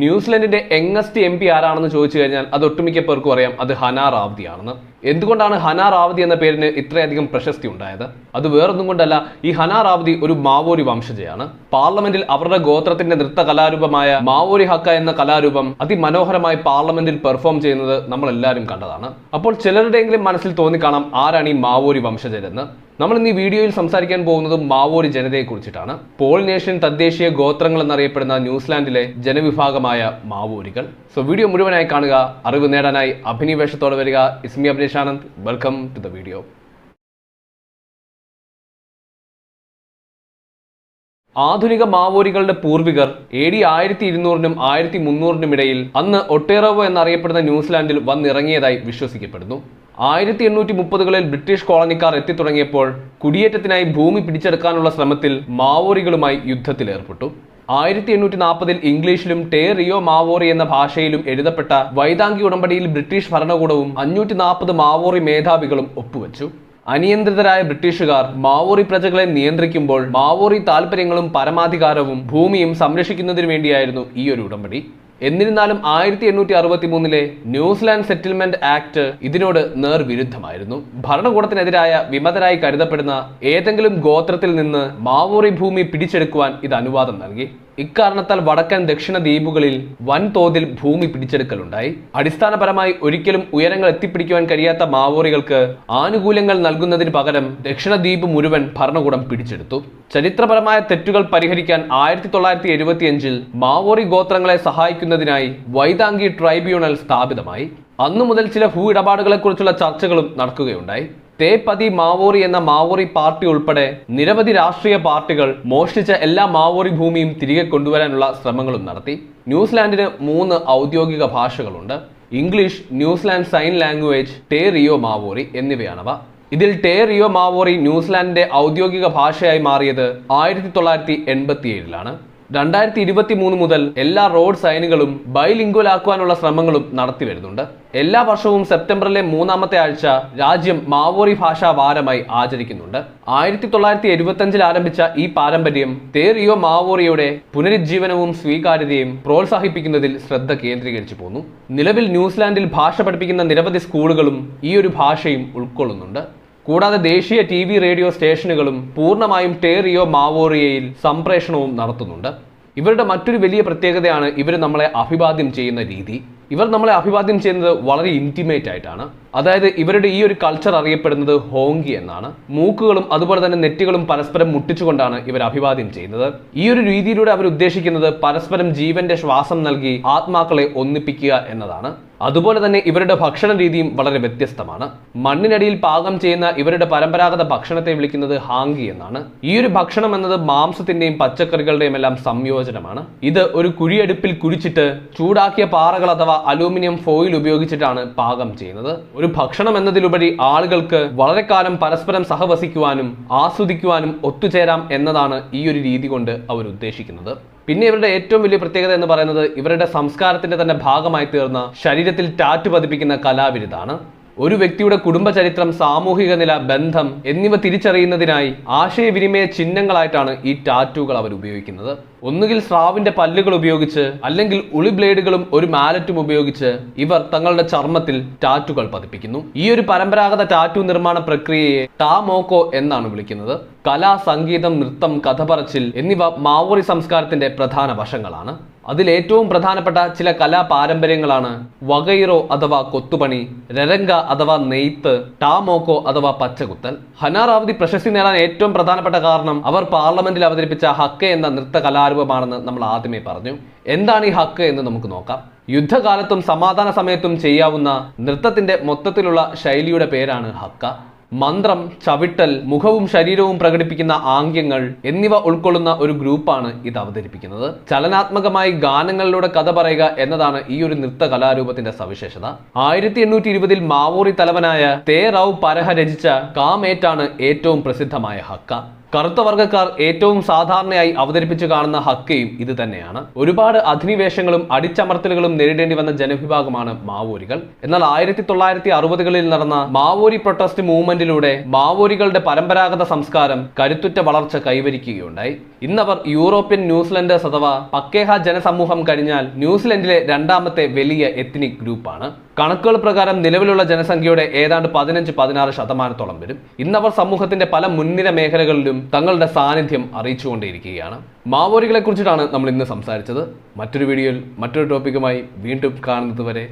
ന്യൂസിലൻഡിന്റെ youngest M P ആരാണെന്ന് ചോദിച്ചു കഴിഞ്ഞാൽ അത് ഒട്ടുമിക്ക പേർക്കും അറിയാം, അത് ഹനാ റാവതി ആണെന്ന്. എന്തുകൊണ്ടാണ് ഹനാ റാവതി എന്ന പേരിന് ഇത്രയധികം പ്രശസ്തി ഉണ്ടായത്? അത് വേറൊന്നും കൊണ്ടല്ല, ഈ ഹനാ റാവതി ഒരു മാവോരി വംശജയാണ്. പാർലമെന്റിൽ അവരുടെ ഗോത്രത്തിന്റെ നൃത്ത കലാരൂപമായ മാവോരി ഹക്ക എന്ന കലാരൂപം അതിമനോഹരമായി പാർലമെന്റിൽ പെർഫോം ചെയ്യുന്നത് നമ്മൾ എല്ലാവരും കണ്ടതാണ്. അപ്പോൾ ചിലരുടെയെങ്കിലും മനസ്സിൽ തോന്നിക്കാണാം, ആരാണ് ഈ മാവോരി വംശജരെന്ന്. നമ്മൾ ഇന്ന് ഈ വീഡിയോയിൽ സംസാരിക്കാൻ പോകുന്നത് മാവോരി ജനതയെ കുറിച്ചിട്ടാണ്. പോളിനേഷ്യൻ തദ്ദേശീയ ഗോത്രങ്ങൾ എന്നറിയപ്പെടുന്ന ന്യൂസിലാൻഡിലെ ജനവിഭാഗമായ മാവോരികൾ. സോ വീഡിയോ മുഴുവനായി കാണുക, അറിവ് നേടാനായി അഭിനിവേശത്തോടെ വരിക. ഇസ്മി Abhinesh Anand, welcome to the video. ആധുനിക മാവോരികളുടെ പൂർവികർ AD 1200-നും 1300-നും ഇടയിൽ അന്ന് ഒട്ടേറോവോ എന്നറിയപ്പെടുന്ന ന്യൂസിലാൻഡിൽ വന്നിറങ്ങിയതായി വിശ്വസിക്കപ്പെടുന്നു. 1830-കളിൽ ബ്രിട്ടീഷ് കോളനിക്കാർ എത്തിത്തുടങ്ങിയപ്പോൾ കുടിയേറ്റത്തിനായി ഭൂമി പിടിച്ചെടുക്കാനുള്ള ശ്രമത്തിൽ മാവോറികളുമായി യുദ്ധത്തിലേർപ്പെട്ടു. 1840-ൽ ഇംഗ്ലീഷിലും ടേ റിയോ മാവോറി എന്ന ഭാഷയിലും എഴുതപ്പെട്ട വൈതാംഗി ഉടമ്പടിയിൽ ബ്രിട്ടീഷ് ഭരണകൂടവും 540 മാവോറി മേധാവികളും ഒപ്പുവെച്ചു. അനിയന്ത്രിതരായ ബ്രിട്ടീഷുകാർ മാവോറി പ്രജകളെ നിയന്ത്രിക്കുമ്പോൾ മാവോറി താൽപര്യങ്ങളും പരമാധികാരവും ഭൂമിയും സംരക്ഷിക്കുന്നതിനു വേണ്ടിയായിരുന്നു ഈ ഒരു ഉടമ്പടി. എന്നിരുന്നാലും 1863-ലെ ന്യൂസിലാൻഡ് സെറ്റിൽമെന്റ് ആക്ട് ഇതിനോട് നേർവിരുദ്ധമായിരുന്നു. ഭരണകൂടത്തിനെതിരായ വിമതരായി കരുതപ്പെടുന്ന ഏതെങ്കിലും ഗോത്രത്തിൽ നിന്ന് മാവോറി ഭൂമി പിടിച്ചെടുക്കുവാൻ ഇത് അനുവാദം നൽകി. ഇക്കാരണത്താൽ വടക്കൻ ദക്ഷിണ ദ്വീപുകളിൽ വൻതോതിൽ ഭൂമി പിടിച്ചെടുക്കലുണ്ടായി. അടിസ്ഥാനപരമായി ഒരിക്കലും ഉയരങ്ങൾ എത്തിപ്പിടിക്കുവാൻ കഴിയാത്ത മാവോറികൾക്ക് ആനുകൂല്യങ്ങൾ നൽകുന്നതിന് പകരം ദക്ഷിണ ദ്വീപ് മുഴുവൻ ഭരണകൂടം പിടിച്ചെടുത്തു. ചരിത്രപരമായ തെറ്റുകൾ പരിഹരിക്കാൻ 1975-ൽ മാവോറി ഗോത്രങ്ങളെ സഹായിക്കുന്നതിനായി വൈതാംഗി ട്രൈബ്യൂണൽ സ്ഥാപിതമായി. അന്നു മുതൽ ചില ഭൂ ഇടപാടുകളെക്കുറിച്ചുള്ള ചർച്ചകളും നടക്കുകയുണ്ടായി. തേ പതി മാവോറി എന്ന മാവോറി പാർട്ടി ഉൾപ്പെടെ നിരവധി രാഷ്ട്രീയ പാർട്ടികൾ മോഷ്ടിച്ച എല്ലാ മാവോറി ഭൂമിയും തിരികെ കൊണ്ടുവരാനുള്ള ശ്രമങ്ങളും നടത്തി. ന്യൂസിലാൻഡിന് 3 ഔദ്യോഗിക ഭാഷകളുണ്ട്. ഇംഗ്ലീഷ്, ന്യൂസിലാൻഡ് സൈൻ ലാംഗ്വേജ്, ടേ റിയോ മാവോറി എന്നിവയാണവ. ഇതിൽ ടേ റിയോ മാവോറി ന്യൂസിലാൻഡിന്റെ ഔദ്യോഗിക ഭാഷയായി മാറിയത് 1987-ലാണ്. 2023 മുതൽ എല്ലാ റോഡ് സൈനുകളും ബൈലിംഗ്വൽ ആക്കുവാനുള്ള ശ്രമങ്ങളും നടത്തി വരുന്നുണ്ട്. എല്ലാ വർഷവും സെപ്റ്റംബറിലെ 3-ാമത്തെ ആഴ്ച രാജ്യം മാവോറി ഭാഷാ വാരമായി ആചരിക്കുന്നുണ്ട്. 1975-ൽ ആരംഭിച്ച ഈ പാരമ്പര്യം തേ റിയോ മാവോറിയുടെ പുനരുജ്ജീവനവും സ്വീകാര്യതയും പ്രോത്സാഹിപ്പിക്കുന്നതിൽ ശ്രദ്ധ കേന്ദ്രീകരിച്ചു പോന്നു. നിലവിൽ ന്യൂസിലാൻഡിൽ ഭാഷ പഠിപ്പിക്കുന്ന നിരവധി സ്കൂളുകളും ഈ ഒരു ഭാഷയും ഉൾക്കൊള്ളുന്നുണ്ട്. കൂടാതെ ദേശീയ TV റേഡിയോ സ്റ്റേഷനുകളും പൂർണ്ണമായും ടേ റിയോ മാവോറിയയിൽ സംപ്രേഷണവും നടത്തുന്നുണ്ട്. ഇവരുടെ മറ്റൊരു വലിയ പ്രത്യേകതയാണ് ഇവർ നമ്മളെ അഭിവാദ്യം ചെയ്യുന്ന രീതി. ഇവർ നമ്മളെ അഭിവാദ്യം ചെയ്യുന്നത് വളരെ ഇന്റിമേറ്റ് ആയിട്ടാണ്. അതായത് ഇവരുടെ ഈ ഒരു കൾച്ചർ അറിയപ്പെടുന്നത് ഹോങ്കി എന്നാണ്. മൂക്കുകളും അതുപോലെ തന്നെ നെറ്റികളും പരസ്പരം മുട്ടിച്ചുകൊണ്ടാണ് ഇവർ അഭിവാദ്യം ചെയ്യുന്നത്. ഈ ഒരു രീതിയിലൂടെ അവർ ഉദ്ദേശിക്കുന്നത് പരസ്പരം ജീവന്റെ ശ്വാസം നൽകി ആത്മാക്കളെ ഒന്നിപ്പിക്കുക എന്നതാണ്. അതുപോലെ തന്നെ ഇവരുടെ ഭക്ഷണ രീതിയും വളരെ വ്യത്യസ്തമാണ്. മണ്ണിനടിയിൽ പാകം ചെയ്യുന്ന ഇവരുടെ പരമ്പരാഗത ഭക്ഷണത്തെ വിളിക്കുന്നത് ഹാങ്കി എന്നാണ്. ഈ ഒരു ഭക്ഷണം എന്നത് മാംസത്തിന്റെയും പച്ചക്കറികളുടെയും എല്ലാം സംയോജനമാണ്. ഇത് ഒരു കുഴിയടുപ്പിൽ കുഴിച്ചിട്ട് ചൂടാക്കിയ പാറകൾ അഥവാ അലൂമിനിയം ഫോയിൽ ഉപയോഗിച്ചിട്ടാണ് പാകം ചെയ്യുന്നത്. ഒരു ഭക്ഷണം എന്നതിലുപരി ആളുകൾക്ക് വളരെ കാലം പരസ്പരം സഹവസിക്കുവാനും ആസ്വദിക്കുവാനും ഒത്തുചേരാം എന്നതാണ് ഈ ഒരു രീതി കൊണ്ട് അവർ ഉദ്ദേശിക്കുന്നത്. പിന്നെ ഇവരുടെ ഏറ്റവും വലിയ പ്രത്യേകത എന്ന് പറയുന്നത് ഇവരുടെ സംസ്കാരത്തിന്റെ തന്നെ ഭാഗമായി തീർന്ന ശരീരത്തിൽ ടാറ്റു പതിപ്പിക്കുന്ന കലാവിരുതാണ്. ഒരു വ്യക്തിയുടെ കുടുംബചരിത്രം, സാമൂഹിക നില, ബന്ധം എന്നിവ തിരിച്ചറിയുന്നതിനായി ആശയവിനിമയ ചിഹ്നങ്ങളായിട്ടാണ് ഈ ടാറ്റുകൾ അവർ ഉപയോഗിക്കുന്നത്. ഒന്നുകിൽ സ്രാവിന്റെ പല്ലുകൾ ഉപയോഗിച്ച് അല്ലെങ്കിൽ ഉളി ബ്ലേഡുകളും ഒരു മാലറ്റും ഉപയോഗിച്ച് ഇവർ തങ്ങളുടെ ചർമ്മത്തിൽ ടാറ്റുകൾ പതിപ്പിക്കുന്നു. ഈ ഒരു പരമ്പരാഗത ടാറ്റു നിർമ്മാണ പ്രക്രിയയെ ടാ മോക്കോ എന്നാണ് വിളിക്കുന്നത്. കല, സംഗീതം, നൃത്തം, കഥ പറച്ചിൽ എന്നിവ മാവോറി സംസ്കാരത്തിന്റെ പ്രധാന വശങ്ങളാണ്. അതിൽ ഏറ്റവും പ്രധാനപ്പെട്ട ചില കലാ പാരമ്പര്യങ്ങളാണ് വകൈറോ അഥവാ കൊത്തുപണി, രരംഗ അഥവാ നെയ്ത്ത്, ടാമോക്കോ അഥവാ പച്ചകുത്തൽ. ഹനാ റാവതി പ്രശസ്തി നേടാൻ ഏറ്റവും പ്രധാനപ്പെട്ട കാരണം അവർ പാർലമെന്റിൽ അവതരിപ്പിച്ച ഹക്ക എന്ന നൃത്ത കലാരൂപമാണെന്ന് നമ്മൾ ആദ്യമേ പറഞ്ഞു. എന്താണ് ഈ ഹക്ക എന്ന് നമുക്ക് നോക്കാം. യുദ്ധകാലത്തും സമാധാന സമയത്തും ചെയ്യാവുന്ന നൃത്തത്തിന്റെ മൊത്തത്തിലുള്ള ശൈലിയുടെ പേരാണ് ഹക്ക. മന്ത്രം, ചവിട്ടൽ, മുഖവും ശരീരവും പ്രകടിപ്പിക്കുന്ന ആംഗ്യങ്ങൾ എന്നിവ ഉൾക്കൊള്ളുന്ന ഒരു ഗ്രൂപ്പാണ് ഇത് അവതരിപ്പിക്കുന്നത്. ചലനാത്മകമായി ഗാനങ്ങളിലൂടെ കഥ പറയുക എന്നതാണ് ഈ ഒരു നൃത്ത കലാരൂപത്തിന്റെ സവിശേഷത. 1820-ൽ മാവോറി തലവനായ തേ റൌ പരഹ രചിച്ച കാമേറ്റാണ് ഏറ്റവും പ്രസിദ്ധമായ ഹക്ക. കറുത്ത വർഗ്ഗക്കാർ ഏറ്റവും സാധാരണയായി അവതരിപ്പിച്ചു കാണുന്ന ഹക്കയും ഇത് തന്നെയാണ്. ഒരുപാട് അധിനിവേശങ്ങളും അടിച്ചമർത്തലുകളും നേരിടേണ്ടി വന്ന ജനവിഭാഗമാണ് മാവോരികൾ. എന്നാൽ 1960കളിൽ നടന്ന മാവോരി പ്രൊട്ടസ്റ്റ് മൂവ്മെന്റിലൂടെ മാവോരികളുടെ പരമ്പരാഗത സംസ്കാരം കരുത്തുറ്റ വളർച്ച കൈവരിക്കുകയുണ്ടായി. ഇന്നവർ യൂറോപ്യൻ ന്യൂസിലൻഡേഴ്സ് അഥവാ പക്കേഹ ജനസമൂഹം കഴിഞ്ഞാൽ ന്യൂസിലൻഡിലെ രണ്ടാമത്തെ വലിയ എത്നിക് ഗ്രൂപ്പാണ്. കണക്കുകൾ പ്രകാരം നിലവിലുള്ള ജനസംഖ്യയുടെ ഏതാണ്ട് 15-16% വരും. ഇന്നവർ സമൂഹത്തിന്റെ പല മുൻനിര മേഖലകളിലും തങ്ങളുടെ സാന്നിധ്യം അറിയിച്ചുകൊണ്ടേയിരിക്കുകയാണ്. മാവോരികളെ കുറിച്ചിട്ടാണ് നമ്മൾ ഇന്ന് സംസാരിച്ചത്. മറ്റൊരു വീഡിയോയിൽ മറ്റൊരു ടോപ്പിക്കുമായി വീണ്ടും കാണുന്നത് വരെ